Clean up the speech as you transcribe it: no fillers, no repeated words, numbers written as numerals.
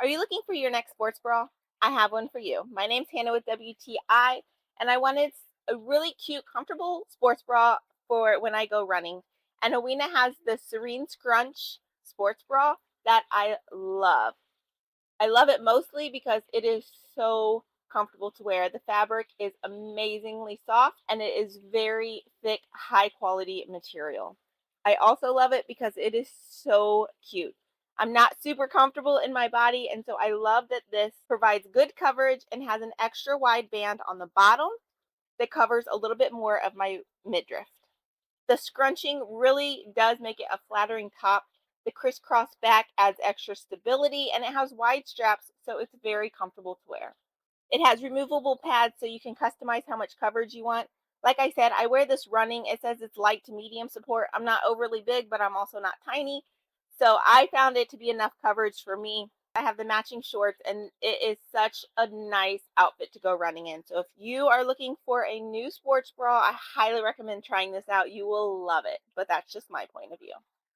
Are you looking for your next sports bra? I have one for you. My name's Hannah with WTI, and I wanted a really cute, comfortable sports bra for when I go running. And Awwena has the Serene Scrunch sports bra that I love. I love it mostly because it is so comfortable to wear. The fabric is amazingly soft and it is very thick, high quality material. I also love it because it is so cute. I'm not super comfortable in my body, and so I love that this provides good coverage and has an extra wide band on the bottom that covers a little bit more of my midriff. The scrunching really does make it a flattering top. The crisscross back adds extra stability, and it has wide straps, so it's very comfortable to wear. It has removable pads so you can customize how much coverage you want. Like I said, I wear this running. It says it's light to medium support. I'm not overly big, but I'm also not tiny. So I found it to be enough coverage for me. I have the matching shorts, and it is such a nice outfit to go running in. So if you are looking for a new sports bra, I highly recommend trying this out. You will love it. But that's just my point of view.